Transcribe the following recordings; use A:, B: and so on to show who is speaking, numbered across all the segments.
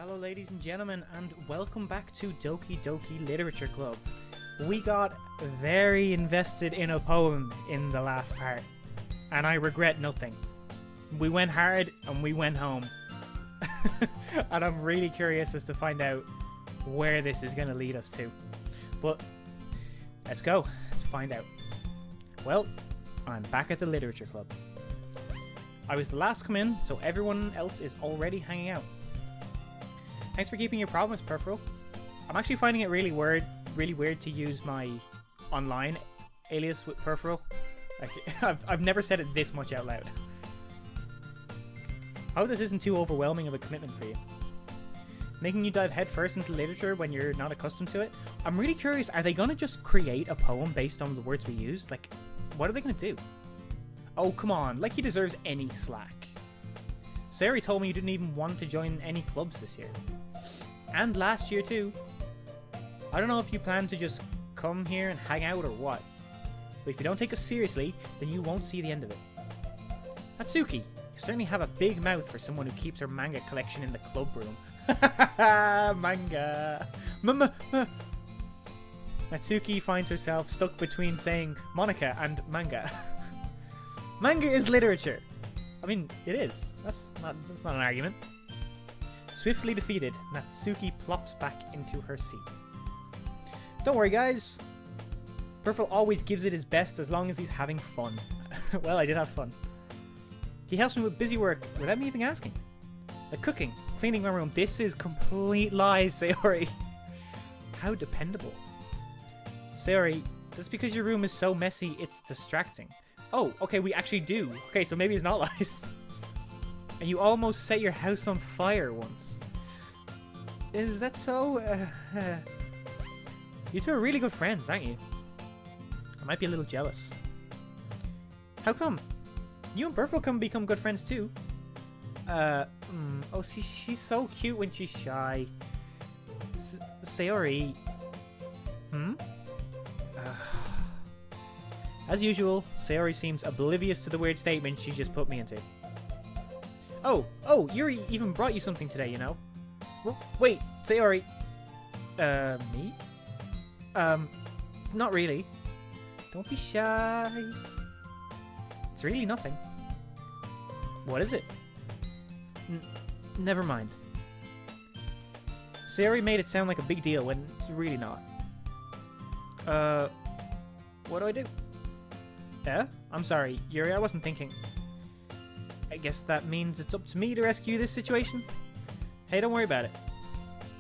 A: Hello ladies and gentlemen, and welcome back to Doki Doki Literature Club. We got very invested in a poem in the last part, and I regret nothing. We went hard and we went home. And I'm really curious as to find out where this is going to lead us to. But let's go, let's find out. Well, I'm back at the Literature Club. I was the last to come in, so everyone else is already hanging out. Thanks for keeping your promise, Perpheral. I'm actually finding it really weird to use my online alias with Perpheral. Like, I've never said it this much out loud. I hope this isn't too overwhelming of a commitment for you. Making you dive headfirst into literature when you're not accustomed to it. I'm really curious, are they going to just create a poem based on the words we use? Like, what are they going to do? Oh, come on, like he deserves any slack. Sayori told me you didn't even want to join any clubs this year. And last year too. I don't know if you plan to just come here and hang out or what. But if you don't take us seriously, then you won't see the end of it. Natsuki, you certainly have a big mouth for someone who keeps her manga collection in the club room. Manga. Natsuki finds herself stuck between saying Monika and manga. Manga is literature. I mean, it is. That's not an argument. Swiftly defeated, Natsuki plops back into her seat. Don't worry, guys. Perpheral always gives it his best as long as he's having fun. Well, I did have fun. He helps me with busy work without me even asking. Like cooking, cleaning my room. This is complete lies, Sayori. How dependable. Sayori, that's because your room is so messy, it's distracting. Oh, okay, we actually do. Okay, so maybe it's not lies. And you almost set your house on fire once. Is that so? You two are really good friends, aren't you? I might be a little jealous. How come? You and Perpheral can become good friends too. Oh, she's so cute when she's shy. Sayori. As usual, Sayori seems oblivious to the weird statement she just put me into. Oh, Yuri even brought you something today, you know? Wait, Sayori. Me? Not really. Don't be shy. It's really nothing. What is it? Never mind. Sayori made it sound like a big deal when it's really not. What do I do? I'm sorry, Yuri, I wasn't thinking. I guess that means it's up to me to rescue this situation? Hey, don't worry about it.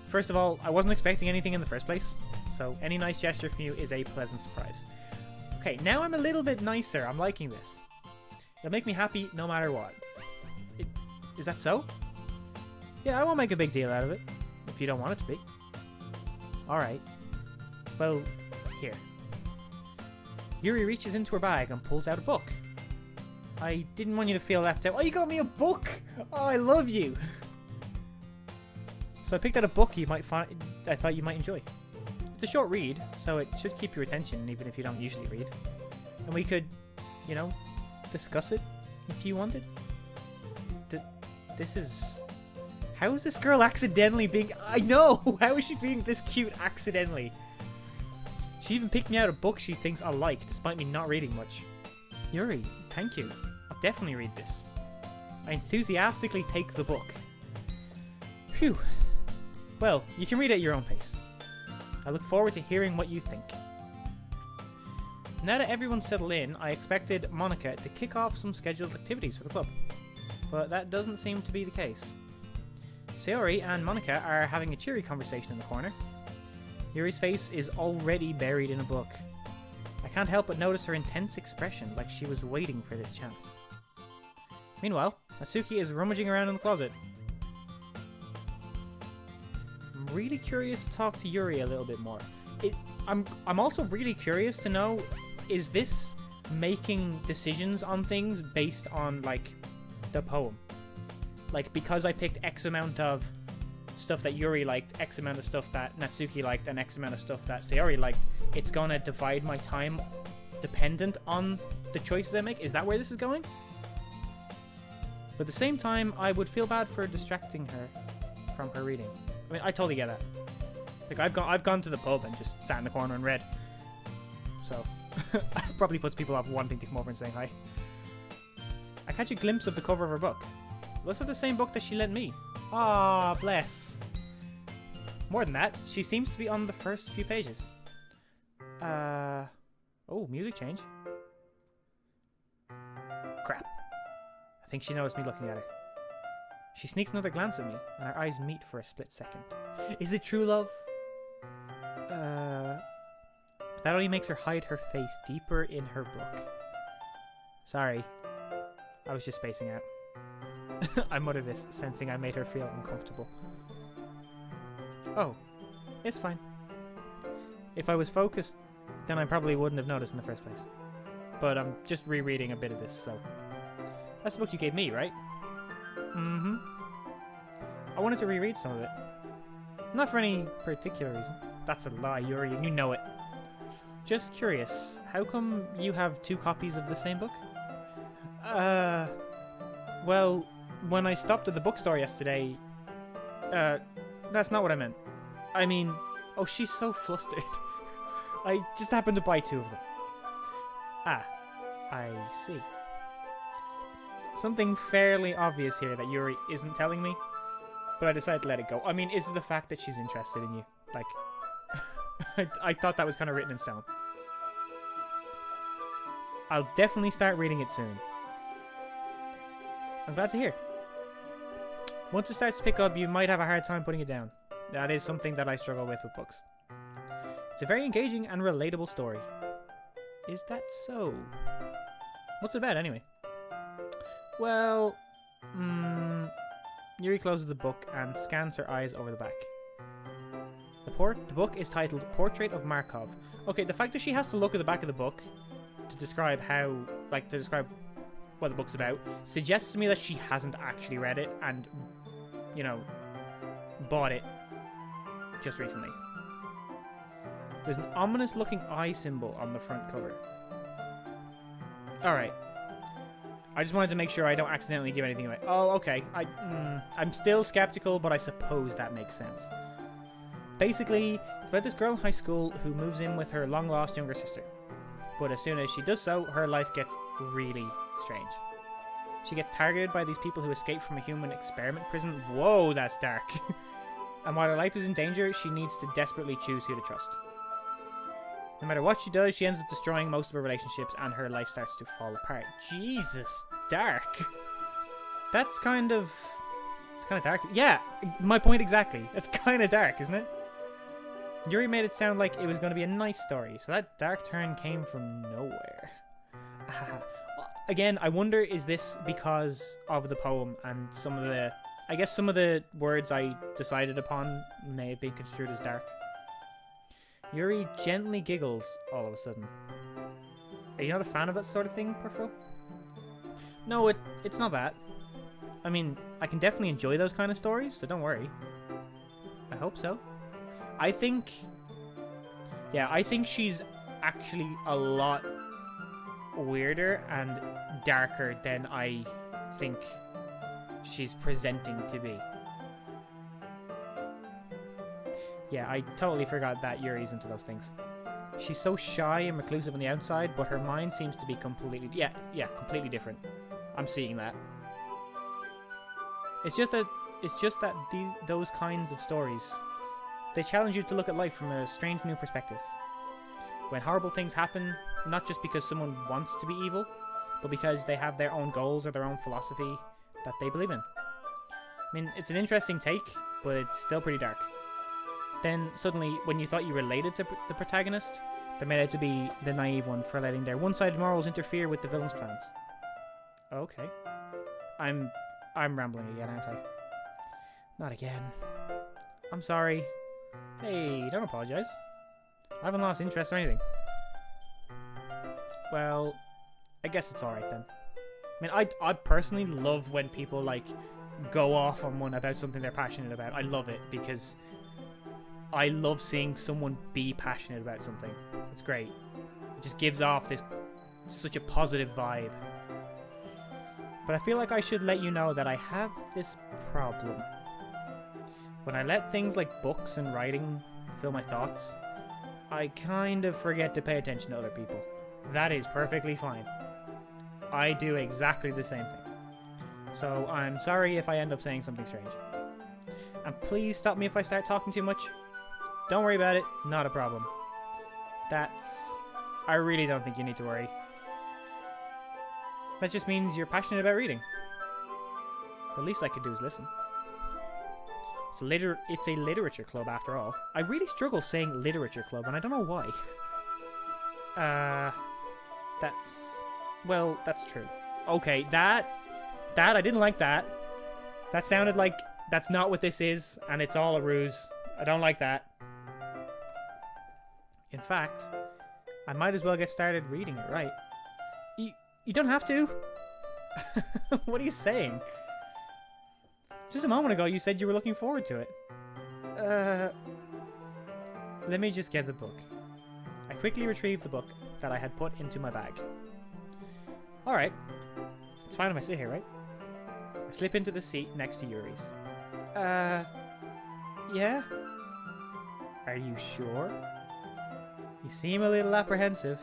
A: First of all, I wasn't expecting anything in the first place, so any nice gesture from you is a pleasant surprise. Okay, now I'm a little bit nicer. I'm liking this. It'll make me happy no matter what. Is that so? Yeah, I won't make a big deal out of it, if you don't want it to be. Alright. Well, here. Yuri reaches into her bag and pulls out a book. I didn't want you to feel left out. Oh, you got me a book! Oh, I love you! So I picked out a book I thought you might enjoy. It's a short read, so it should keep your attention even if you don't usually read. And we could, you know, discuss it if you wanted. This is... How is this girl accidentally being... I know! How is she being this cute accidentally? She even picked me out a book she thinks I'll like, despite me not reading much. Yuri, thank you. I'll definitely read this. I enthusiastically take the book. Phew. Well, you can read it at your own pace. I look forward to hearing what you think. Now that everyone's settled in, I expected Monika to kick off some scheduled activities for the club. But that doesn't seem to be the case. Sayori and Monika are having a cheery conversation in the corner. Yuri's face is already buried in a book. I can't help but notice her intense expression, like she was waiting for this chance. Meanwhile, Natsuki is rummaging around in the closet. I'm really curious to talk to Yuri a little bit more. I'm also really curious to know, is this making decisions on things based on, like, the poem? Like, because I picked X amount of stuff that Yuri liked, X amount of stuff that Natsuki liked, and X amount of stuff that Sayori liked, it's gonna divide my time dependent on the choices I make? Is that where this is going? But at the same time, I would feel bad for distracting her from her reading. I mean, I totally get that. Like, I've gone to the pub and just sat in the corner and read. So, probably puts people off wanting to come over and say hi. I catch a glimpse of the cover of her book. Looks like the same book that she lent me. Ah, bless. More than that, she seems to be on the first few pages. Oh, music change. Crap. I think she noticed me looking at her. She sneaks another glance at me, and our eyes meet for a split second. Is it true love? That only makes her hide her face deeper in her book. Sorry. I was just spacing out. I muttered this, sensing I made her feel uncomfortable. Oh, it's fine. If I was focused, then I probably wouldn't have noticed in the first place. But I'm just rereading a bit of this, so... That's the book you gave me, right? Mm-hmm. I wanted to reread some of it. Not for any particular reason. That's a lie, Yuri, and you know it. Just curious, how come you have 2 copies of the same book? Well, when I stopped at the bookstore yesterday... that's not what I meant. I mean... Oh, she's so flustered. I just happened to buy 2 of them. Ah, I see. Something fairly obvious here that Yuri isn't telling me, but I decided to let it go. I mean, is it the fact that she's interested in you? Like, I thought that was kind of written in stone. I'll definitely start reading it soon. I'm glad to hear. Once it starts to pick up, you might have a hard time putting it down. That is something that I struggle with books. It's a very engaging and relatable story. Is that so? What's it about, anyway? Well, Yuri closes the book and scans her eyes over the back. The book is titled Portrait of Markov. Okay, the fact that she has to look at the back of the book to describe what the book's about suggests to me that she hasn't actually read it and, you know, bought it just recently. There's an ominous looking eye symbol on the front cover. Alright. I just wanted to make sure I don't accidentally give anything away. Oh, okay. I'm still skeptical, but I suppose that makes sense. Basically, it's about this girl in high school who moves in with her long-lost younger sister. But as soon as she does so, her life gets really strange. She gets targeted by these people who escape from a human experiment prison. Whoa, that's dark. And while her life is in danger, she needs to desperately choose who to trust. No matter what she does, she ends up destroying most of her relationships and her life starts to fall apart. Jesus, dark. That's kind of... It's kind of dark. Yeah, my point exactly. It's kind of dark, isn't it? Yuri made it sound like it was going to be a nice story, so that dark turn came from nowhere. Again, I wonder, is this because of the poem and some of the... I guess some of the words I decided upon may have been construed as dark. Yuri gently giggles all of a sudden. Are you not a fan of that sort of thing, Perpheral? No, it's not that. I mean, I can definitely enjoy those kind of stories, so don't worry. I hope so. I think she's actually a lot weirder and darker than I think she's presenting to be. Yeah, I totally forgot that Yuri's into those things. She's so shy and reclusive on the outside, but her mind seems to be completely... Yeah, completely different. I'm seeing that. It's just that those kinds of stories, they challenge you to look at life from a strange new perspective. When horrible things happen, not just because someone wants to be evil, but because they have their own goals or their own philosophy that they believe in. I mean, it's an interesting take, but it's still pretty dark. Then, suddenly, when you thought you related to the protagonist, they're made out to be the naive one for letting their one-sided morals interfere with the villain's plans. Okay. I'm rambling again, aren't I? Not again. I'm sorry. Hey, don't apologize. I haven't lost interest or anything. Well, I guess it's alright then. I mean, I personally love when people, like, go off on one about something they're passionate about. I love it because I love seeing someone be passionate about something. It's great. It just gives off such a positive vibe. But I feel like I should let you know that I have this problem. When I let things like books and writing fill my thoughts, I kind of forget to pay attention to other people. That is perfectly fine. I do exactly the same thing. So I'm sorry if I end up saying something strange. And please stop me if I start talking too much. Don't worry about it, not a problem. I really don't think you need to worry. That just means you're passionate about reading. The least I could do is listen. It's a literature club after all. I really struggle saying literature club, and I don't know why. That's true. Okay, that I didn't like that. That sounded like that's not what this is, and it's all a ruse. I don't like that. In fact, I might as well get started reading it, right? You don't have to. What are you saying? Just a moment ago, you said you were looking forward to it. Let me just get the book. I quickly retrieved the book that I had put into my bag. Alright. It's fine if I sit here, right? I slip into the seat next to Yuri's. Yeah? Are you sure? You seem a little apprehensive.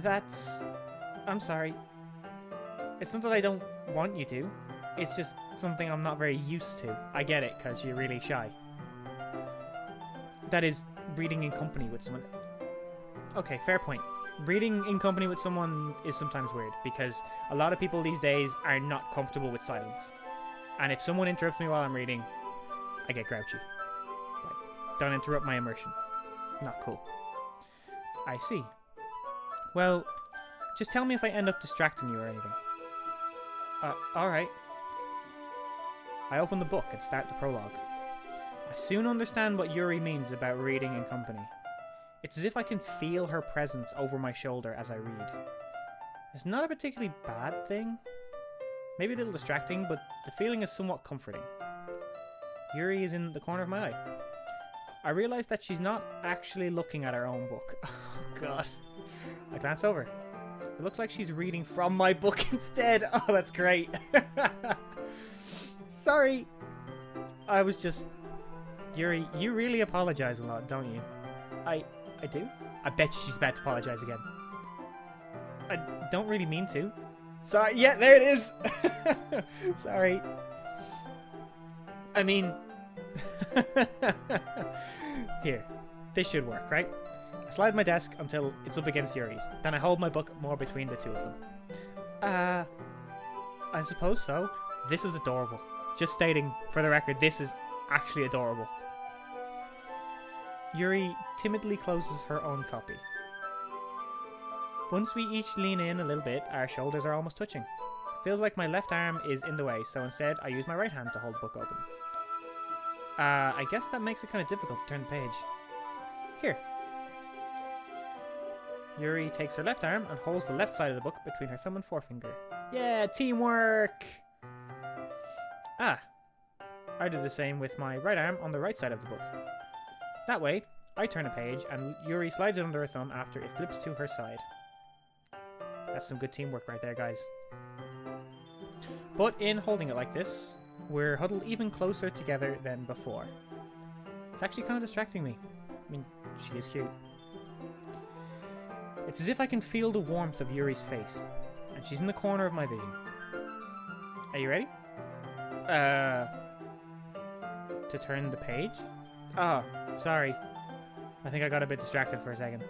A: I'm sorry. It's not that I don't want you to. It's just something I'm not very used to. I get it, because you're really shy. That is, reading in company with someone. Okay, fair point. Reading in company with someone is sometimes weird, because a lot of people these days are not comfortable with silence. And if someone interrupts me while I'm reading, I get grouchy. Like, don't interrupt my immersion. Not cool. I see. Well, just tell me if I end up distracting you or anything. Alright. I open the book and start the prologue. I soon understand what Yuri means about reading in company. It's as if I can feel her presence over my shoulder as I read. It's not a particularly bad thing. Maybe a little distracting, but the feeling is somewhat comforting. Yuri is in the corner of my eye. I realize that she's not actually looking at her own book. Oh god. I glance over. It looks like she's reading from my book instead. Oh, that's great. Sorry. I was just... Yuri, you really apologize a lot, don't you? I do? I bet you she's about to apologize again. I don't really mean to. Sorry. Yeah, there it is. Sorry. I mean... Here. This should work, right? I slide my desk until it's up against Yuri's. Then I hold my book more between the two of them. I suppose so. This is adorable. Just stating, for the record, this is actually adorable. Yuri timidly closes her own copy. Once we each lean in a little bit, our shoulders are almost touching. Feels like my left arm is in the way, so instead I use my right hand to hold the book open. I guess that makes it kind of difficult to turn the page. Here. Yuri takes her left arm and holds the left side of the book between her thumb and forefinger. Yeah, teamwork! I do the same with my right arm on the right side of the book. That way, I turn a page and Yuri slides it under her thumb after it flips to her side. That's some good teamwork right there, guys. But in holding it like this, we're huddled even closer together than before. It's actually kind of distracting me. I mean, she is cute. It's as if I can feel the warmth of Yuri's face, and she's in the corner of my vision. Are you ready? To turn the page? Oh, sorry. I think I got a bit distracted for a second.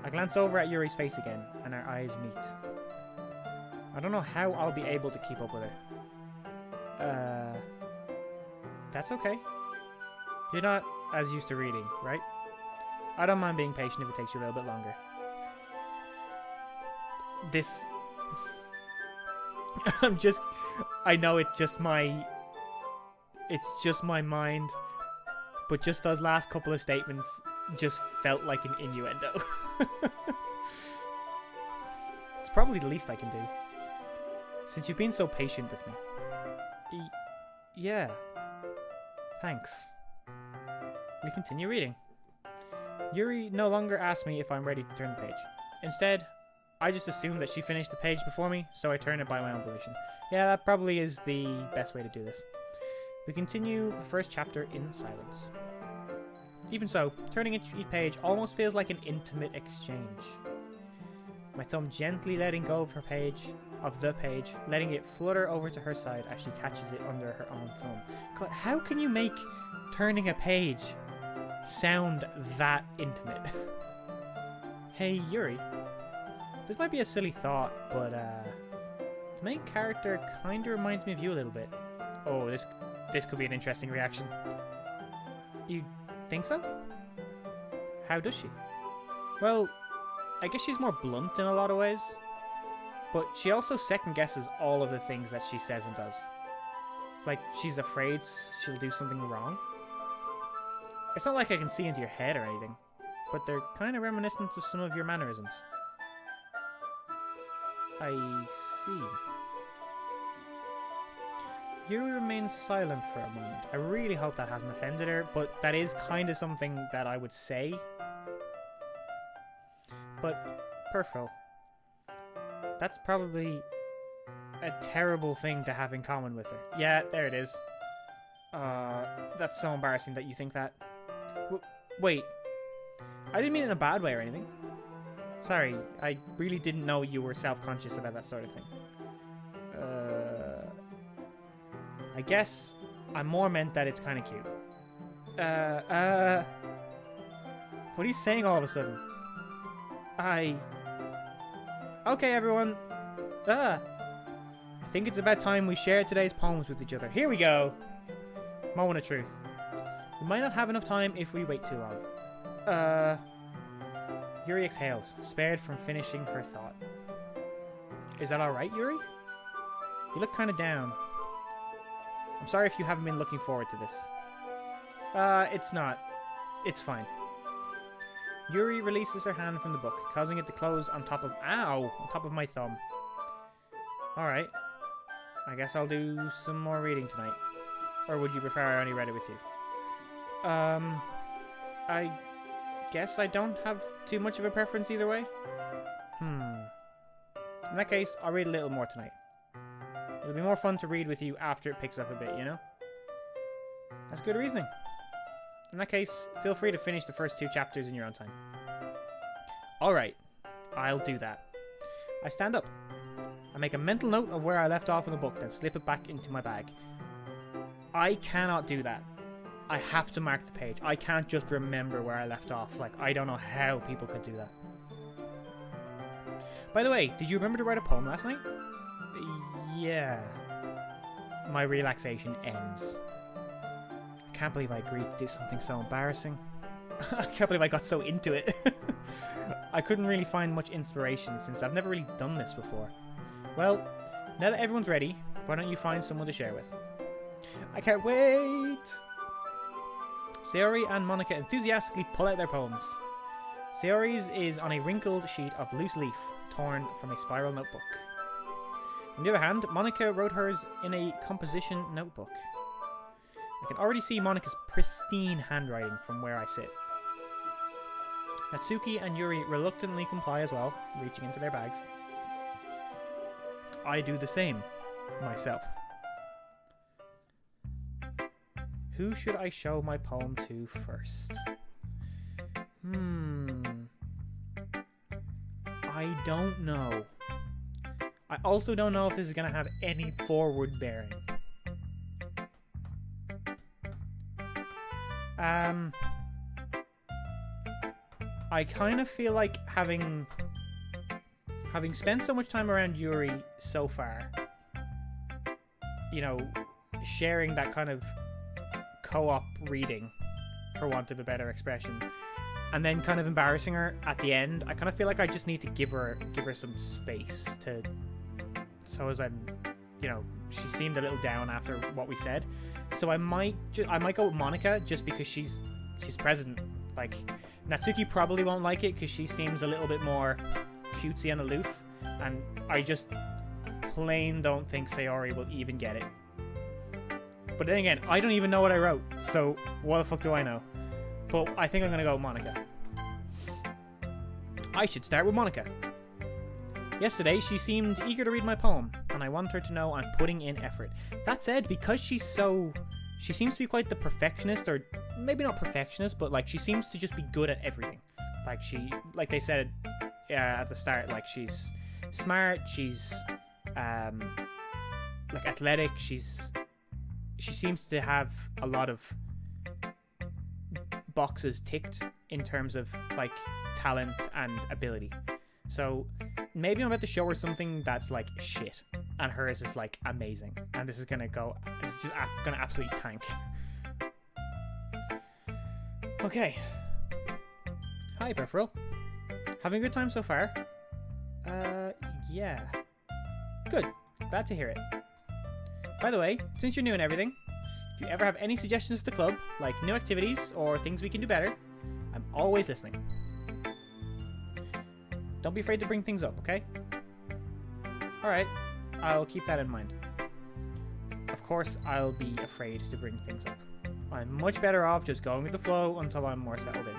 A: I glance over at Yuri's face again, and our eyes meet. I don't know how I'll be able to keep up with her. That's okay. You're not as used to reading, right? I don't mind being patient if it takes you a little bit longer. I know it's just my mind, but just those last couple of statements just felt like an innuendo. It's probably the least I can do, since you've been so patient with me. Yeah. Thanks. We continue reading. Yuri no longer asks me if I'm ready to turn the page. Instead, I just assume that she finished the page before me, so I turn it by my own volition. Yeah, that probably is the best way to do this. We continue the first chapter in silence. Even so, turning each page almost feels like an intimate exchange. My thumb gently letting go of the page, letting it flutter over to her side as she catches it under her own thumb. God, how can you make turning a page sound that intimate? Hey, Yuri. This might be a silly thought, but the main character kinda reminds me of you a little bit. Oh, this could be an interesting reaction. You think so? How does she? Well, I guess she's more blunt in a lot of ways, but she also second guesses all of the things that she says and does. Like, she's afraid she'll do something wrong. It's not like I can see into your head or anything, but they're kind of reminiscent of some of your mannerisms. I see. Yuri remains silent for a moment. I really hope that hasn't offended her, but that is kind of something that I would say. But, Perpheral, that's probably a terrible thing to have in common with her. Yeah, there it is. That's so embarrassing that you think that. Wait, I didn't mean it in a bad way or anything. Sorry, I really didn't know you were self-conscious about that sort of thing. I guess I more meant that it's kind of cute. What are you saying all of a sudden? Okay, everyone. I think it's about time we share today's poems with each other. Here we go. Moment of truth. We might not have enough time if we wait too long. Yuri exhales, spared from finishing her thought. Is that alright, Yuri? You look kind of down. I'm sorry if you haven't been looking forward to this. It's not. It's fine. Yuri releases her hand from the book, causing it to close on top of... Ow! On top of my thumb. Alright. I guess I'll do some more reading tonight. Or would you prefer I only read it with you? I guess I don't have too much of a preference either way. In that case, I'll read a little more tonight. It'll be more fun to read with you after it picks up a bit, you know? That's good reasoning. In that case, feel free to finish the first 2 chapters in your own time. Alright, I'll do that. I stand up. I make a mental note of where I left off in the book, then slip it back into my bag. I cannot do that. I have to mark the page. I can't just remember where I left off. Like, I don't know how people could do that. By the way, did you remember to write a poem last night? Yeah. My relaxation ends. I can't believe I agreed to do something so embarrassing. I can't believe I got so into it. I couldn't really find much inspiration since I've never really done this before. Well, now that everyone's ready, why don't you find someone to share with? I can't wait! Sayori and Monika enthusiastically pull out their poems. Sayori's is on a wrinkled sheet of loose leaf, torn from a spiral notebook. On the other hand, Monika wrote hers in a composition notebook. I can already see Monika's pristine handwriting from where I sit. Natsuki and Yuri reluctantly comply as well, reaching into their bags. I do the same, myself. Who should I show my poem to first? I don't know. I also don't know if this is going to have any forward bearing. I kind of feel like having spent so much time around Yuri so far, you know, sharing that kind of co-op reading, for want of a better expression, and then kind of embarrassing her at the end, I kind of feel like I just need to give her some space to, so as I'm, you know, she seemed a little down after what we said, so I might go with Monika just because she's present. Like, Natsuki probably won't like it because she seems a little bit more cutesy and aloof, and I just plain don't think Sayori will even get it. But then again, I don't even know what I wrote, so what the fuck do I know? But I think I'm gonna go with Monika. I should start with Monika. Yesterday, she seemed eager to read my poem, and I want her to know I'm putting in effort. That said, because she's so she seems to be quite the perfectionist, or maybe not perfectionist, but like she seems to just be good at everything. Like they said at the start, like she's smart, she's like athletic, she seems to have a lot of boxes ticked in terms of like talent and ability. So maybe I'm about to show her something that's like shit, and hers is like amazing, and this is gonna absolutely tank. Okay. Hi, Perpheral. Having a good time so far? Yeah. Good. Glad to hear it. By the way, since you're new and everything, if you ever have any suggestions for the club, like new activities or things we can do better, I'm always listening. Don't be afraid to bring things up, okay? Alright, I'll keep that in mind. Of course, I'll be afraid to bring things up. I'm much better off just going with the flow until I'm more settled in.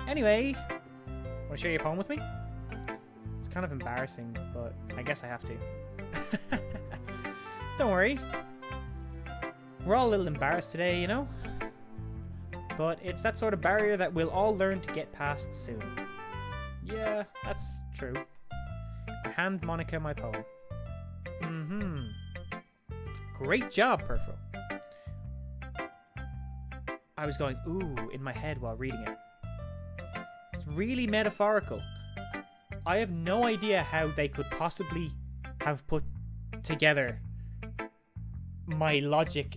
A: Anyway, want to share your poem with me? It's kind of embarrassing, but I guess I have to. Don't worry. We're all a little embarrassed today, you know? But it's that sort of barrier that we'll all learn to get past soon. Yeah, that's true. I hand Monika my poem. Great job, Perpheral. I was going, ooh, in my head while reading it. It's really metaphorical. I have no idea how they could possibly have put together my logic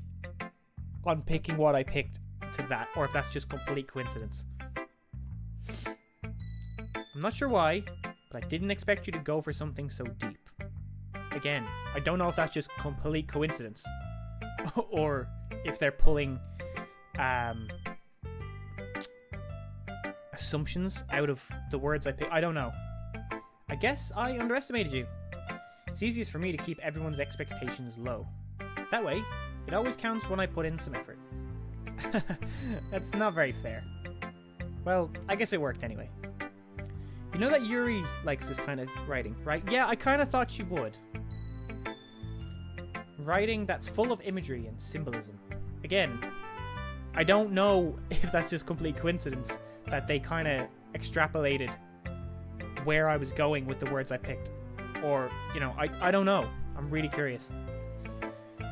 A: on picking what I picked to that, or if that's just complete coincidence. I'm not sure why, but I didn't expect you to go for something so deep. Again, I don't know if that's just complete coincidence, or if they're pulling assumptions out of the words I picked. I don't know. I guess I underestimated you. It's easiest for me to keep everyone's expectations low. That way, it always counts when I put in some effort. That's not very fair. Well, I guess it worked anyway. You know that Yuri likes this kind of writing, right? Yeah, I kind of thought she would. Writing that's full of imagery and symbolism. Again, I don't know if that's just complete coincidence that they kind of extrapolated where I was going with the words I picked. Or, you know, I don't know. I'm really curious.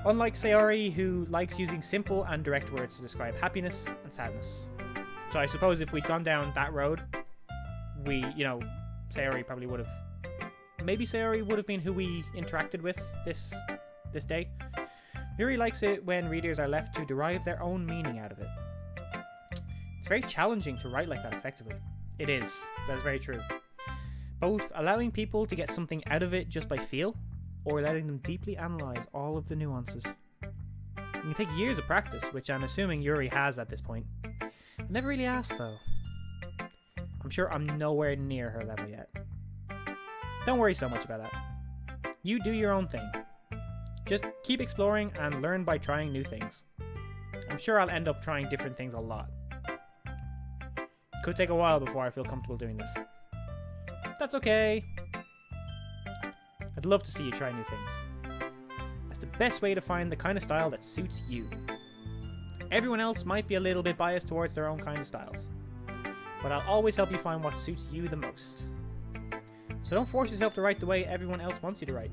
A: Unlike Sayori, who likes using simple and direct words to describe happiness and sadness. So I suppose if we'd gone down that road, Sayori probably would have... Maybe Sayori would have been who we interacted with this day. Yuri likes it when readers are left to derive their own meaning out of it. It's very challenging to write like that effectively. It is. That is very true. Both allowing people to get something out of it just by feel, or letting them deeply analyze all of the nuances. It can take years of practice, which I'm assuming Yuri has at this point. I never really asked, though. I'm sure I'm nowhere near her level yet. Don't worry so much about that. You do your own thing. Just keep exploring and learn by trying new things. I'm sure I'll end up trying different things a lot. Could take a while before I feel comfortable doing this. That's okay. I'd love to see you try new things. That's the best way to find the kind of style that suits you. Everyone else might be a little bit biased towards their own kind of styles, but I'll always help you find what suits you the most. So don't force yourself to write the way everyone else wants you to write.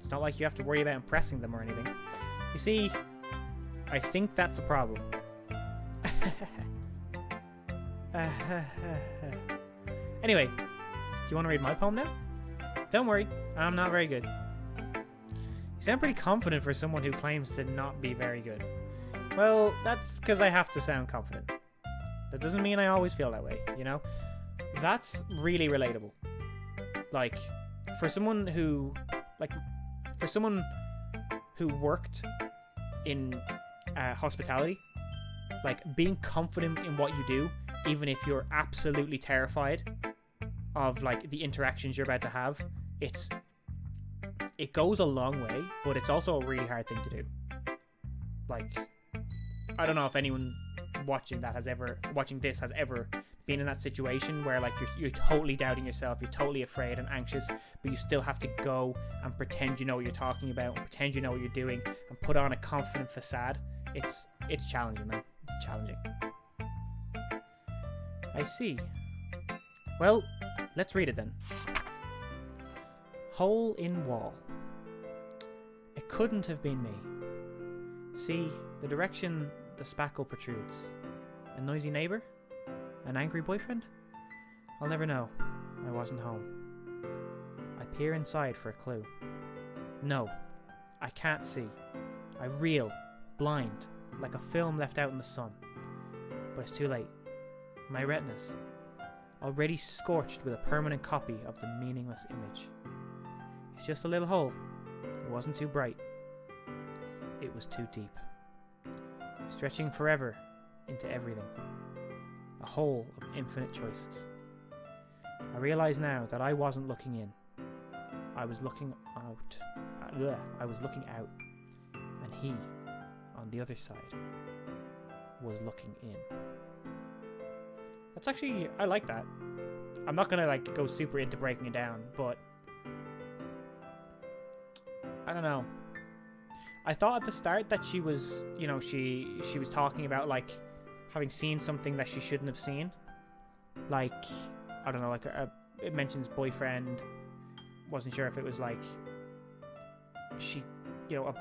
A: It's not like you have to worry about impressing them or anything. You see, I think that's a problem. Anyway, do you want to read my poem now? Don't worry, I'm not very good. You sound pretty confident for someone who claims to not be very good. Well, that's because I have to sound confident. That doesn't mean I always feel that way, you know? That's really relatable. Like, for someone who worked in hospitality, like, being confident in what you do, even if you're absolutely terrified of, like, the interactions you're about to have, it goes a long way, but it's also a really hard thing to do. Like, I don't know if anyone watching this has ever being in that situation where like you're totally doubting yourself, you're totally afraid and anxious, but you still have to go and pretend you know what you're talking about, and pretend you know what you're doing, and put on a confident facade. It's challenging, man. It's challenging. I see. Well, let's read it then. Hole in wall. It couldn't have been me. See, the direction the spackle protrudes. A noisy neighbour? An angry boyfriend? I'll never know. I wasn't home. I peer inside for a clue. No, I can't see. I reel, blind, like a film left out in the sun. But it's too late. My retinas, already scorched with a permanent copy of the meaningless image. It's just a little hole. It wasn't too bright. It was too deep. Stretching forever into everything. A hole of infinite choices. I realize now that I wasn't looking in. I was looking out. I was looking out. And he, on the other side, was looking in. That's actually, I like that. I'm not gonna like go super into breaking it down, but I don't know. I thought at the start that she was, you know, she was talking about like having seen something that she shouldn't have seen. Like, I don't know, like it mentions boyfriend. Wasn't sure if it was like she, you know,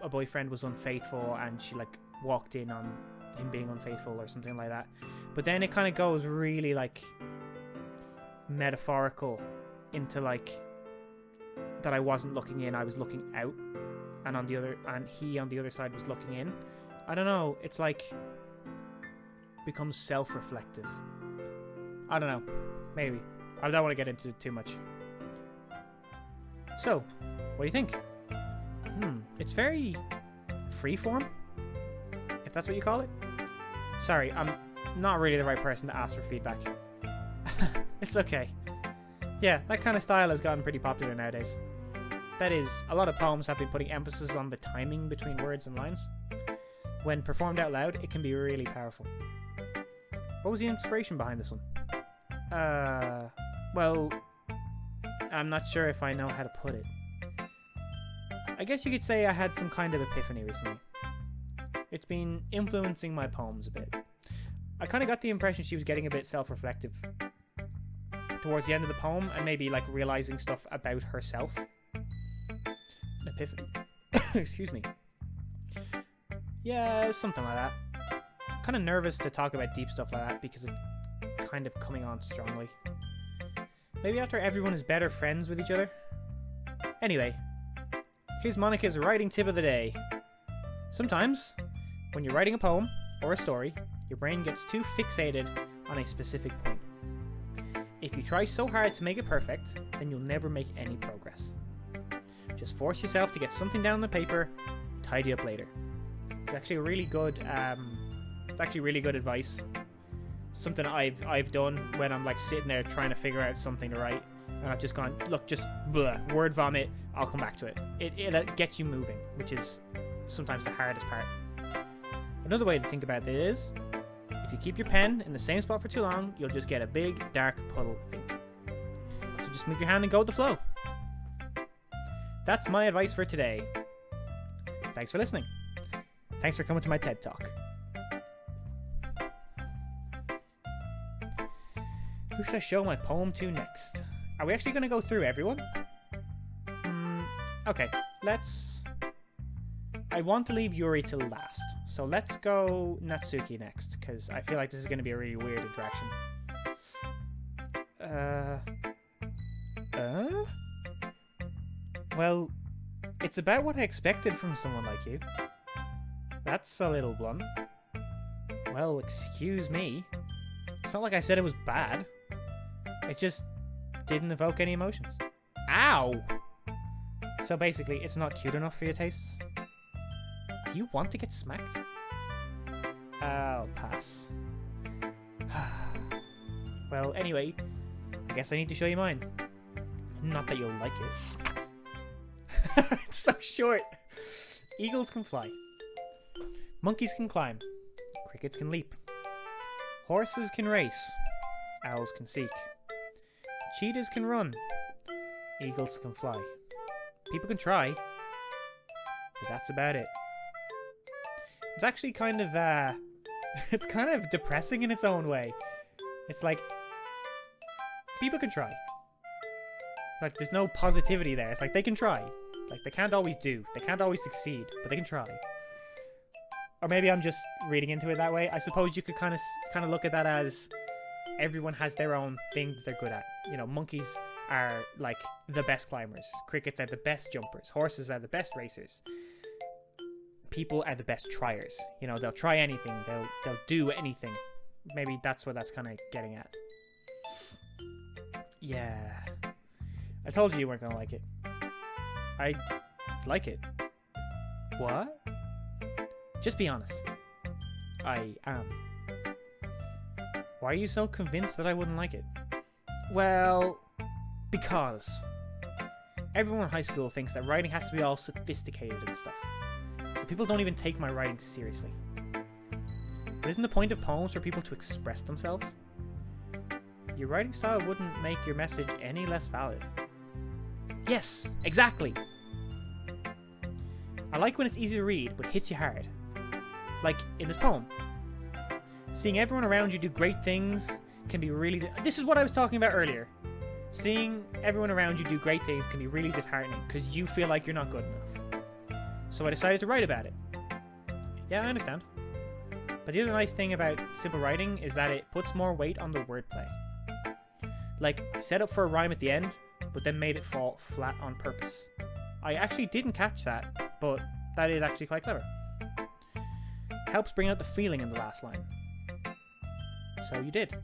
A: a boyfriend was unfaithful and she like walked in on him being unfaithful or something like that. But then it kind of goes really like metaphorical into like that I wasn't looking in, I was looking out, and he on the other side was looking in. I don't know, it's like becomes self-reflective. I don't know, maybe. I don't want to get into it too much. So, what do you think? It's very freeform, if that's what you call it. Sorry, I'm not really the right person to ask for feedback. It's okay. Yeah, that kind of style has gotten pretty popular nowadays. That is, a lot of poems have been putting emphasis on the timing between words and lines. When performed out loud, it can be really powerful. What was the inspiration behind this one? Well, I'm not sure if I know how to put it. I guess you could say I had some kind of epiphany recently. It's been influencing my poems a bit. I kind of got the impression she was getting a bit self-reflective towards the end of the poem and maybe like realizing stuff about herself. An epiphany. Excuse me. Yeah, something like that. I'm kind of nervous to talk about deep stuff like that because it's kind of coming on strongly. Maybe after everyone is better friends with each other. Anyway, here's Monika's writing tip of the day. Sometimes, when you're writing a poem or a story, your brain gets too fixated on a specific point. If you try so hard to make it perfect, then you'll never make any progress. Just force yourself to get something down on the paper, tidy up later. It's actually a really good, really good advice. Something I've done when I'm like sitting there trying to figure out something to write, and I've just gone, look, just blah, word vomit. I'll come back to it. It gets you moving, which is sometimes the hardest part. Another way to think about it is, if you keep your pen in the same spot for too long, you'll just get a big dark puddle of ink. So just move your hand and go with the flow. That's my advice for today. Thanks for listening. Thanks for coming to my TED Talk. Who should I show my poem to next? Are we actually going to go through everyone? Okay, I want to leave Yuri till last. So let's go Natsuki next, because I feel like this is going to be a really weird interaction. Well, it's about what I expected from someone like you. That's a little blunt. Well, excuse me. It's not like I said it was bad. It just didn't evoke any emotions. Ow! So basically, it's not cute enough for your tastes? Do you want to get smacked? I'll pass. Well, anyway, I guess I need to show you mine. Not that you'll like it. It's so short. Eagles can fly. Monkeys can climb. Crickets can leap. Horses can race. Owls can seek. Cheetahs can run. Eagles can fly. People can try. But that's about it. It's actually kind of, it's kind of depressing in its own way. It's like, people can try. Like, there's no positivity there. It's like, they can try. Like, they can't always do. They can't always succeed, but they can try. Or maybe I'm just reading into it that way. I suppose you could kind of look at that as everyone has their own thing that they're good at. You know, monkeys are, like, the best climbers. Crickets are the best jumpers. Horses are the best racers. People are the best triers. You know, they'll try anything. They'll do anything. Maybe that's what that's kind of getting at. Yeah. I told you weren't going to like it. I like it. What? Just be honest. I am. Why are you so convinced that I wouldn't like it? Well, because everyone in high school thinks that writing has to be all sophisticated and stuff. So people don't even take my writing seriously. But isn't the point of poems for people to express themselves? Your writing style wouldn't make your message any less valid. Yes, exactly. I like when it's easy to read, but hits you hard. Like in this poem. Seeing everyone around you do great things can be really... This is what I was talking about earlier. Seeing everyone around you do great things can be really disheartening because you feel like you're not good enough. So I decided to write about it. Yeah, I understand. But the other nice thing about simple writing is that it puts more weight on the wordplay. Like, I set up for a rhyme at the end, but then made it fall flat on purpose. I actually didn't catch that, but that is actually quite clever. It helps bring out the feeling in the last line. So you did.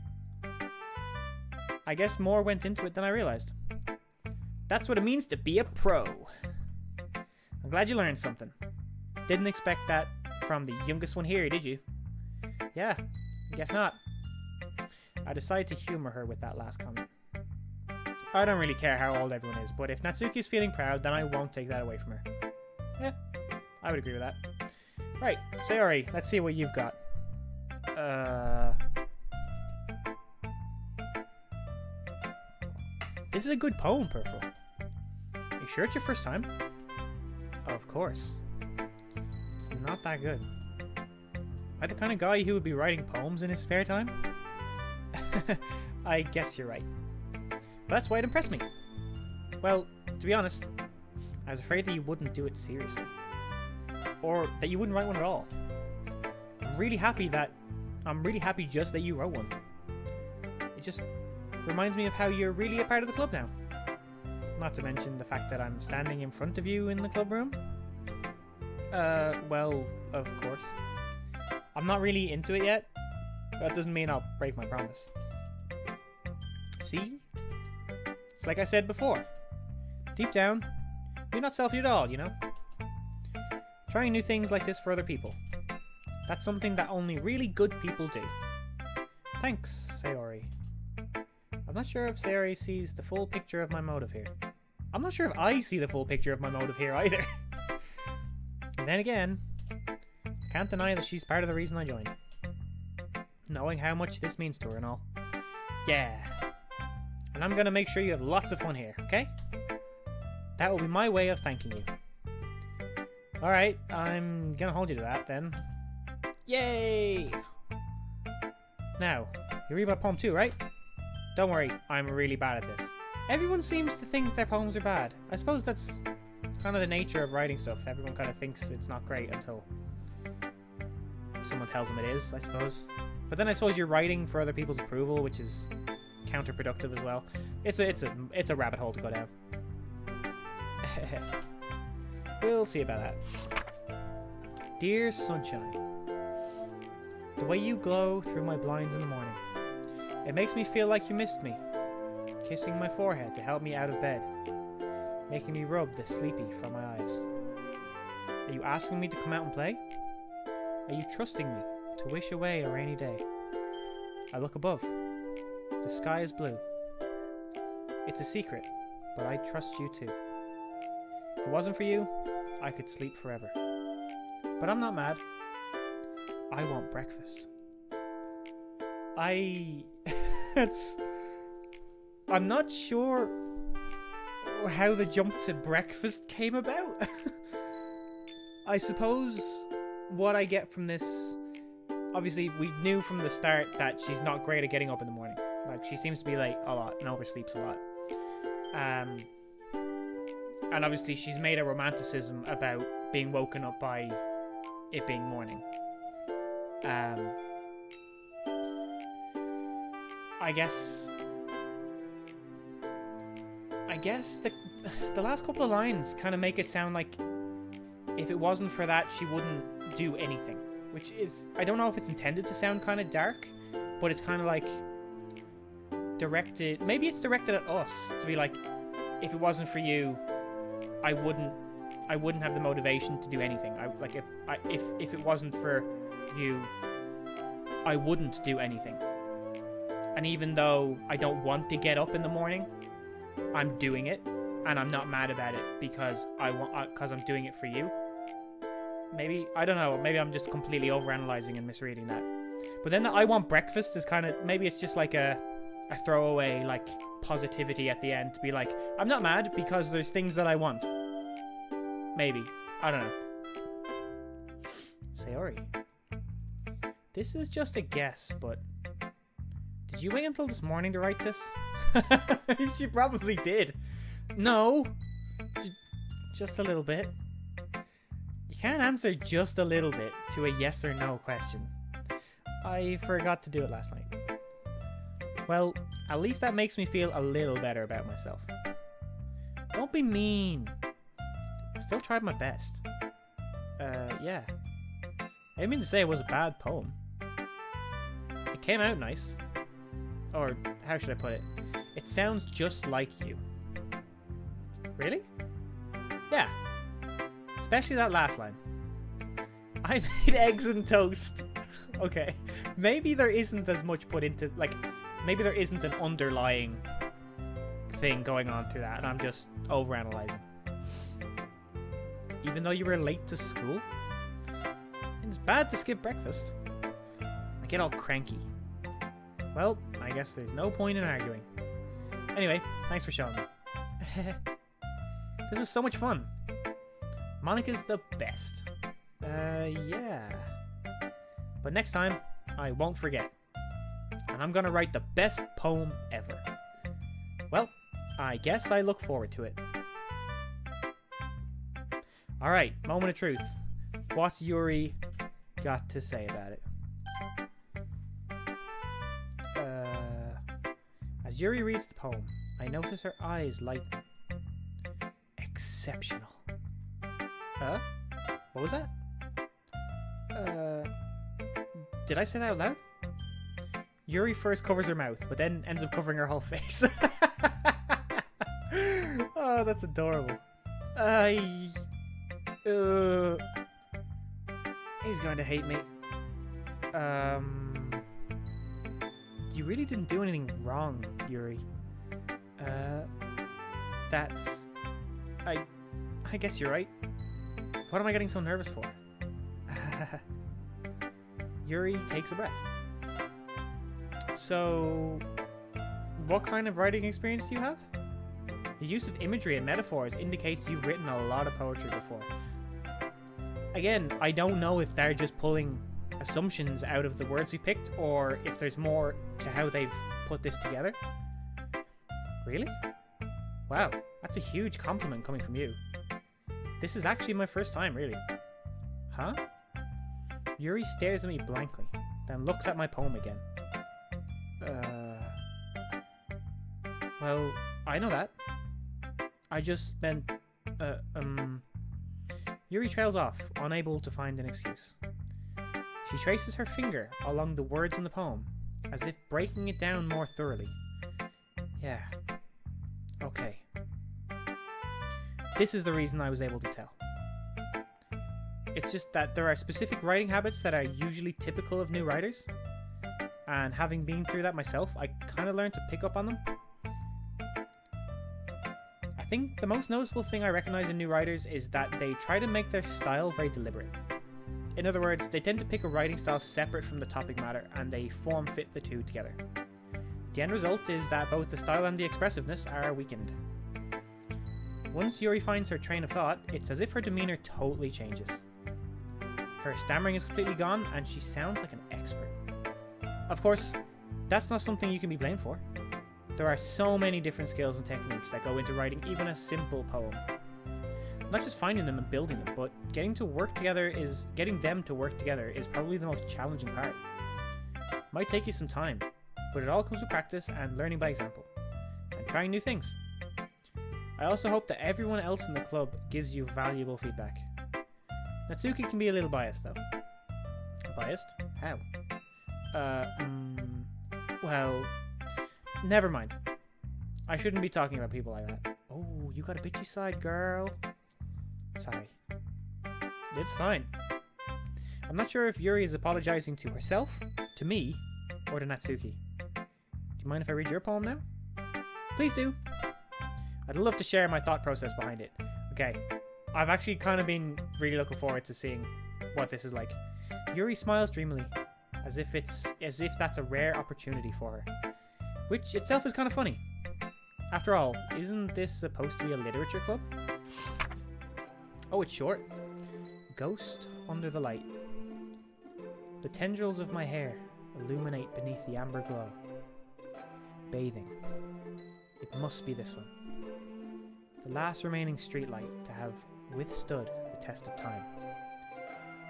A: I guess more went into it than I realized. That's what it means to be a pro. I'm glad you learned something. Didn't expect that from the youngest one here, did you? Yeah, I guess not. I decided to humor her with that last comment. I don't really care how old everyone is, but if Natsuki is feeling proud, then I won't take that away from her. Yeah, I would agree with that. Right, Sayori, let's see what you've got. This is a good poem, Perpheral. Are you sure it's your first time? Of course. It's not that good. Am I the kind of guy who would be writing poems in his spare time? I guess you're right. But that's why it impressed me. Well, to be honest, I was afraid that you wouldn't do it seriously. Or that you wouldn't write one at all. I'm really happy just that you wrote one. It just reminds me of how you're really a part of the club now. Not to mention the fact that I'm standing in front of you in the club room. Well, of course. I'm not really into it yet. That doesn't mean I'll break my promise. See? It's like I said before. Deep down, you're not selfish at all, you know? Trying new things like this for other people. That's something that only really good people do. Thanks, Sayori. I'm not sure if Sayori sees the full picture of my motive here. I'm not sure if I see the full picture of my motive here either. And then again, I can't deny that she's part of the reason I joined. Knowing how much this means to her and all. Yeah. And I'm gonna make sure you have lots of fun here, okay? That will be my way of thanking you. Alright, I'm gonna hold you to that then. Yay! Now, you read my poem too, right? Don't worry, I'm really bad at this. Everyone seems to think their poems are bad. I suppose that's kind of the nature of writing stuff. Everyone kind of thinks it's not great until someone tells them it is, I suppose. But then I suppose you're writing for other people's approval, which is counterproductive as well. It's a rabbit hole to go down. We'll see about that. Dear sunshine, the way you glow through my blinds in the morning, it makes me feel like you missed me, kissing my forehead to help me out of bed, making me rub the sleepy from my eyes. Are you asking me to come out and play? Are you trusting me to wish away a rainy day? I look above. The sky is blue. It's a secret, but I trust you too. If it wasn't for you, I could sleep forever. But I'm not mad. I want breakfast. It's... I'm not sure how the jump to breakfast came about. I suppose what I get from this... Obviously, we knew from the start that she's not great at getting up in the morning. Like, she seems to be late a lot and oversleeps a lot. And obviously, she's made a romanticism about being woken up by it being morning. I guess the last couple of lines kind of make it sound like if it wasn't for that, she wouldn't do anything. Which is, I don't know if it's intended to sound kind of dark, but it's kind of like directed, maybe it's directed at us to be like, if it wasn't for you, I wouldn't have the motivation to do anything. If it wasn't for you, I wouldn't do anything. And even though I don't want to get up in the morning, I'm doing it, and I'm not mad about it because I'm doing it for you. Maybe, I don't know, maybe I'm just completely overanalyzing and misreading that. But then the I want breakfast is kind of, maybe it's just like a throwaway, like, positivity at the end to be like, I'm not mad because there's things that I want. Maybe. I don't know. Sayori. This is just a guess, but did you wait until this morning to write this? She probably did. No. Just a little bit. You can't answer just a little bit to a yes or no question. I forgot to do it last night. Well, at least that makes me feel a little better about myself. Don't be mean. I still tried my best. Yeah. I didn't mean to say it was a bad poem. It came out nice. Or, how should I put it? It sounds just like you. Really? Yeah. Especially that last line. I made eggs and toast. Okay. Maybe there isn't as much put into, like, maybe there isn't an underlying thing going on through that, and I'm just overanalyzing. Even though you were late to school? It's bad to skip breakfast. I get all cranky. Well, I guess there's no point in arguing. Anyway, thanks for showing me. This was so much fun. Monika's the best. Yeah. But next time, I won't forget. And I'm gonna write the best poem ever. Well, I guess I look forward to it. Alright, moment of truth. What's Yuri got to say about it? As Yuri reads the poem, I notice her eyes lighten. Exceptional. What was that? Did I say that out loud? Yuri first covers her mouth, but then ends up covering her whole face. Oh, that's adorable. He's going to hate me. You really didn't do anything wrong, Yuri. That's... I guess you're right. What am I getting so nervous for? Yuri takes a breath. So, what kind of writing experience do you have? The use of imagery and metaphors indicates you've written a lot of poetry before. Again, I don't know if they're just pulling assumptions out of the words we picked, or if there's more to how they've put this together. Really? Wow, that's a huge compliment coming from you. This is actually my first time, really. Huh? Yuri stares at me blankly, then looks at my poem again. Well, I know that. I just meant, Yuri trails off, unable to find an excuse. She traces her finger along the words in the poem, as if breaking it down more thoroughly. Yeah. Okay. This is the reason I was able to tell. It's just that there are specific writing habits that are usually typical of new writers, and having been through that myself, I kind of learned to pick up on them. I think the most noticeable thing I recognize in new writers is that they try to make their style very deliberate. In other words, they tend to pick a writing style separate from the topic matter, and they form fit the two together. The end result is that both the style and the expressiveness are weakened. Once Yuri finds her train of thought, it's as if her demeanor totally changes. Her stammering is completely gone, and she sounds like an expert. Of course, that's not something you can be blamed for. There are so many different skills and techniques that go into writing even a simple poem. Not just finding them and building them, but getting them to work together is probably the most challenging part. Might take you some time, but it all comes with practice and learning by example, and trying new things. I also hope that everyone else in the club gives you valuable feedback. Natsuki can be a little biased though. Biased? How? Well, never mind. I shouldn't be talking about people like that. Oh, you got a bitchy side, girl. Sorry. It's fine. I'm not sure if Yuri is apologizing to herself, to me, or to Natsuki. Do you mind if I read your poem now? Please do. I'd love to share my thought process behind it. Okay, I've actually kind of been really looking forward to seeing what this is like. Yuri smiles dreamily, as if that's a rare opportunity for her, which itself is kind of funny. After all, isn't this supposed to be a literature club? Oh, it's short. Ghost under the light. The tendrils of my hair illuminate beneath the amber glow. Bathing. It must be this one. The last remaining streetlight to have withstood the test of time.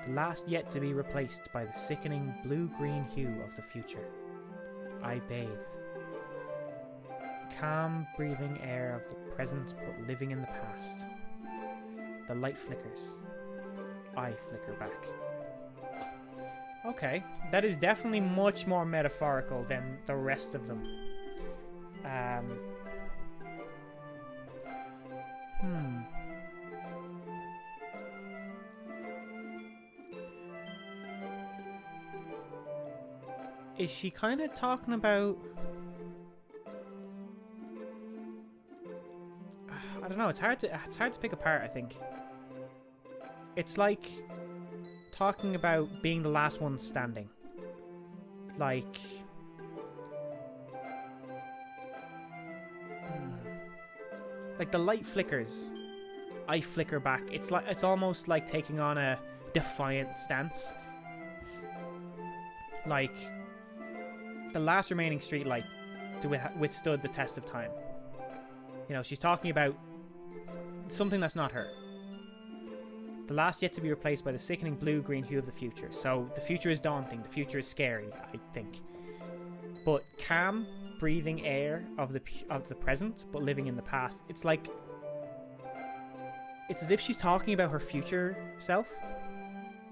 A: The last yet to be replaced by the sickening blue-green hue of the future. I bathe. Calm, breathing air of the present but living in the past. The light flickers. I flicker back. Okay, that is definitely much more metaphorical than the rest of them. Is she kind of talking about... I don't know, it's hard to pick apart, I think. It's like talking about being the last one standing. Like... Like the light flickers. I flicker back. It's almost like taking on a defiant stance. Like the last remaining streetlight withstood the test of time. You know, she's talking about something that's not her. The last yet to be replaced by the sickening blue-green hue of the future. So the future is daunting. The future is scary, I think. But calm, breathing air of the present, but living in the past. It's like... It's as if she's talking about her future self,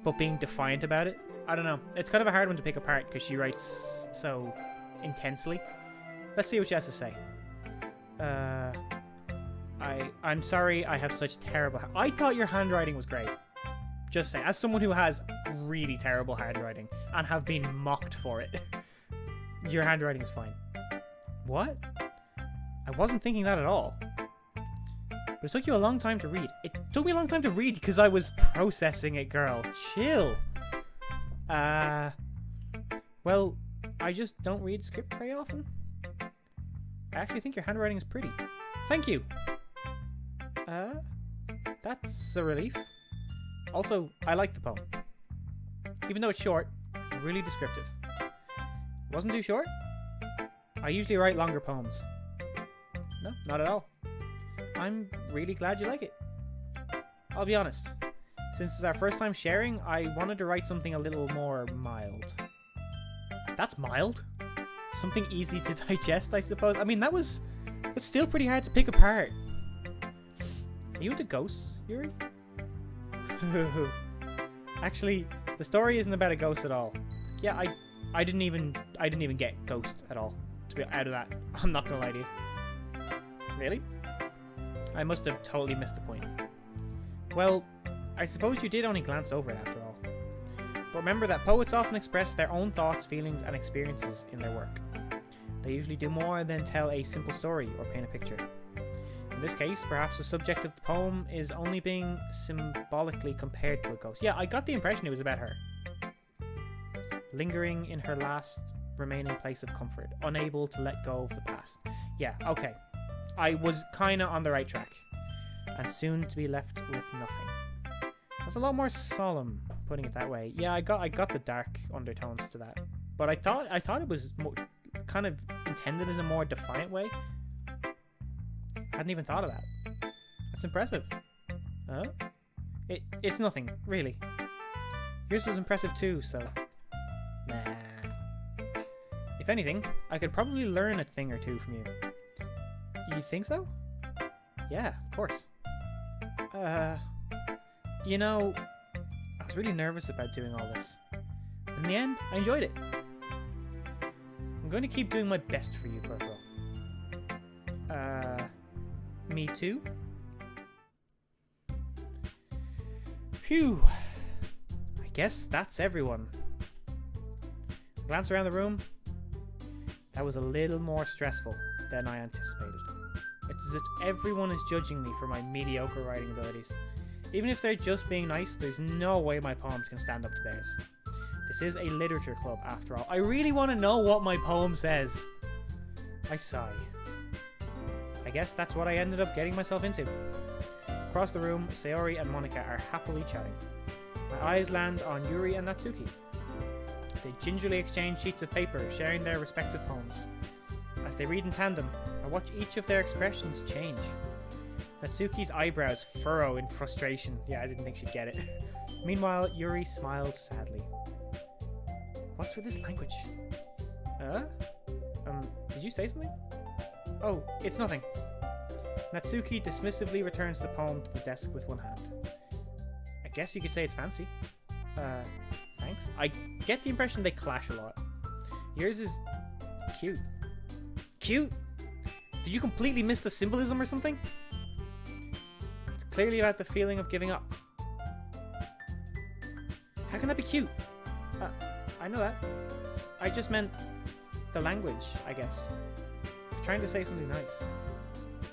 A: but being defiant about it. I don't know. It's kind of a hard one to pick apart because she writes so intensely. Let's see what she has to say. I'm sorry I have such terrible... I thought your handwriting was great. Just saying. As someone who has really terrible handwriting and have been mocked for it, your handwriting is fine. What? I wasn't thinking that at all. But it took you a long time to read. It took me a long time to read because I was processing it, girl. Chill. Well, I just don't read script very often. I actually think your handwriting is pretty. Thank you. That's a relief. Also, I like the poem. Even though it's short, it's really descriptive. It wasn't too short. I usually write longer poems. No, not at all. I'm really glad you like it. I'll be honest. Since it's our first time sharing, I wanted to write something a little more mild. That's mild? Something easy to digest, I suppose. I mean, that's still pretty hard to pick apart. Are you into ghosts, Yuri? Actually, the story isn't about a ghost at all. Yeah, I didn't even get ghost at all. To be out of that, I'm not gonna lie to you. Really? I must have totally missed the point. Well, I suppose you did only glance over it after all. But remember that poets often express their own thoughts, feelings, and experiences in their work. They usually do more than tell a simple story or paint a picture. In this case, perhaps the subject of the poem is only being symbolically compared to a ghost. Yeah, I got the impression it was about her. Lingering in her last remaining place of comfort, unable to let go of the past. Yeah, okay. I was kind of on the right track. And soon to be left with nothing. That's a lot more solemn, putting it that way. Yeah, I got the dark undertones to that. But I thought it was more, kind of intended as a more defiant way. I hadn't even thought of that. That's impressive. Huh? It's nothing, really. Yours was impressive too, so... Nah. If anything, I could probably learn a thing or two from you. You think so? Yeah, of course. You know, I was really nervous about doing all this. But in the end, I enjoyed it. I'm going to keep doing my best for you, Perpheral. Me too? Phew. I guess that's everyone. Glance around the room. That was a little more stressful than I anticipated. It's as if everyone is judging me for my mediocre writing abilities. Even if they're just being nice, there's no way my poems can stand up to theirs. This is a literature club, after all. I really want to know what my poem says. I sigh. I guess that's what I ended up getting myself into. Across the room, Sayori and Monika are happily chatting. My eyes land on Yuri and Natsuki. They gingerly exchange sheets of paper, sharing their respective poems. As they read in tandem, I watch each of their expressions change. Natsuki's eyebrows furrow in frustration. Yeah, I didn't think she'd get it. Meanwhile, Yuri smiles sadly. What's with this language? Did you say something? Oh, it's nothing. Natsuki dismissively returns the poem to the desk with one hand. I guess you could say it's fancy. Thanks. I get the impression they clash a lot. Yours is cute. Cute? Did you completely miss the symbolism or something? It's clearly about the feeling of giving up. How can that be cute? I know that. I just meant the language, I guess. I'm trying to say something nice.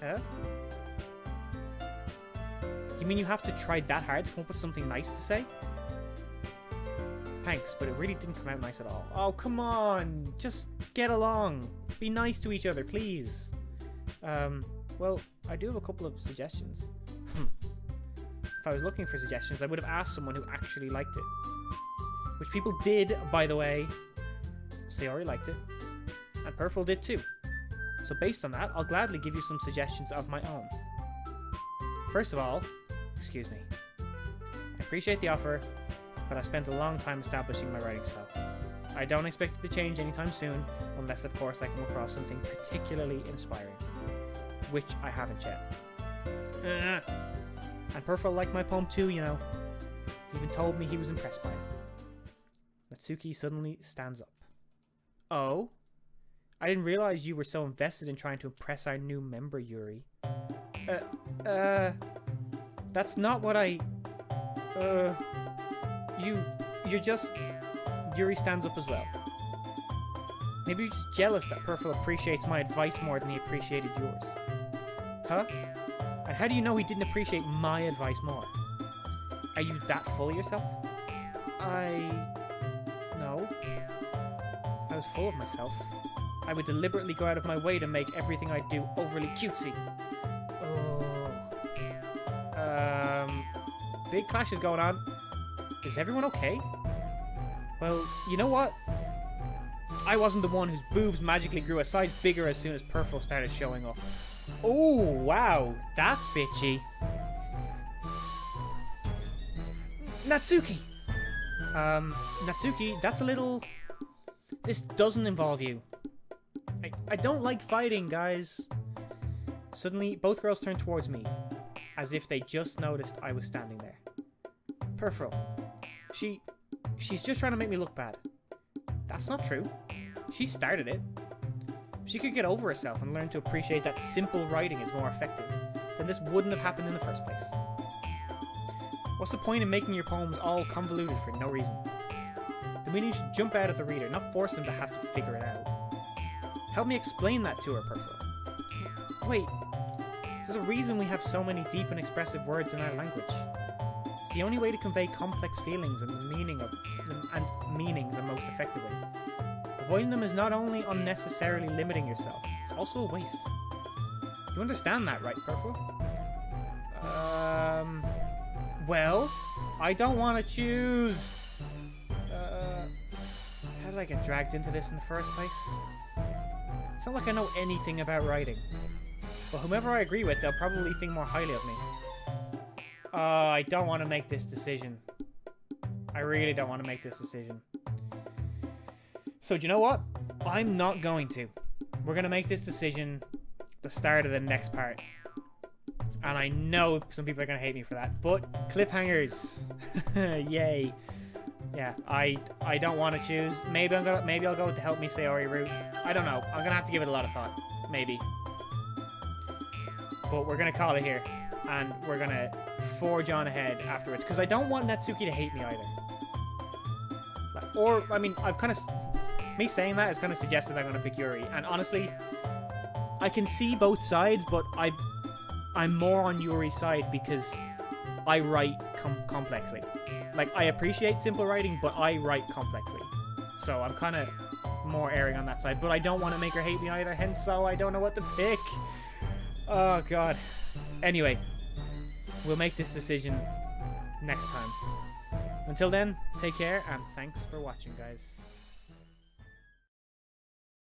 A: Huh? You mean you have to try that hard to come up with something nice to say? Thanks, but it really didn't come out nice at all. Oh, come on! Just get along! Be nice to each other, please! Well, I do have a couple of suggestions. If I was looking for suggestions, I would have asked someone who actually liked it. Which people did, by the way. Sayori liked it. And Perpheral did too. So based on that, I'll gladly give you some suggestions of my own. First of all, excuse me. I appreciate the offer, but I've spent a long time establishing my writing style. I don't expect it to change anytime soon, unless of course I come across something particularly inspiring. Which I haven't yet. And Perpheral liked my poem too, you know. He even told me he was impressed by it. Natsuki suddenly stands up. Oh? I didn't realize you were so invested in trying to impress our new member, Yuri. That's not what I... You're just... Yuri stands up as well. Maybe you're just jealous that Perpheral appreciates my advice more than he appreciated yours. Huh? And how do you know he didn't appreciate my advice more? Are you that full of yourself? No. If I was full of myself, I would deliberately go out of my way to make everything I do overly cutesy. Big clashes going on. Is everyone okay? Well, you know what? I wasn't the one whose boobs magically grew a size bigger as soon as Perpheral started showing up. Oh, wow. That's bitchy. Natsuki! Natsuki, that's a little... This doesn't involve you. I don't like fighting, guys. Suddenly, both girls turned towards me, as if they just noticed I was standing there. Perpheral. She's just trying to make me look bad. That's not true. She started it. If she could get over herself and learn to appreciate that simple writing is more effective, then this wouldn't have happened in the first place. What's the point in making your poems all convoluted for no reason? The meaning should jump out at the reader, not force them to have to figure it out. Help me explain that to her, Perpheral. Wait, there's a reason we have so many deep and expressive words in our language. It's the only way to convey complex feelings and meaning the most effectively. Avoiding them is not only unnecessarily limiting yourself, it's also a waste. You understand that, right, Perpheral? Well, I don't want to choose. How did I get dragged into this in the first place? It's not like I know anything about writing. But whomever I agree with, they'll probably think more highly of me. I don't want to make this decision. I really don't want to make this decision. So, do you know what? I'm not going to. We're going to make this decision at the start of the next part. And I know some people are going to hate me for that. But cliffhangers. Yay. Yeah, I don't want to choose. Maybe I'll go with the Help Me Sayori route. I don't know. I'm going to have to give it a lot of thought. Maybe. But we're going to call it here. And we're going to forge on ahead afterwards. Because I don't want Natsuki to hate me either. Or, I mean, I've kind of... Me saying that has kind of suggested I'm going to pick Yuri. And honestly, I can see both sides, but I'm more on Yuri's side because I write complexly. Like, I appreciate simple writing, but I write complexly. So I'm kind of more erring on that side. But I don't want to make her hate me either, hence so I don't know what to pick. Oh, God. Anyway, we'll make this decision next time. Until then, take care, and thanks for watching, guys.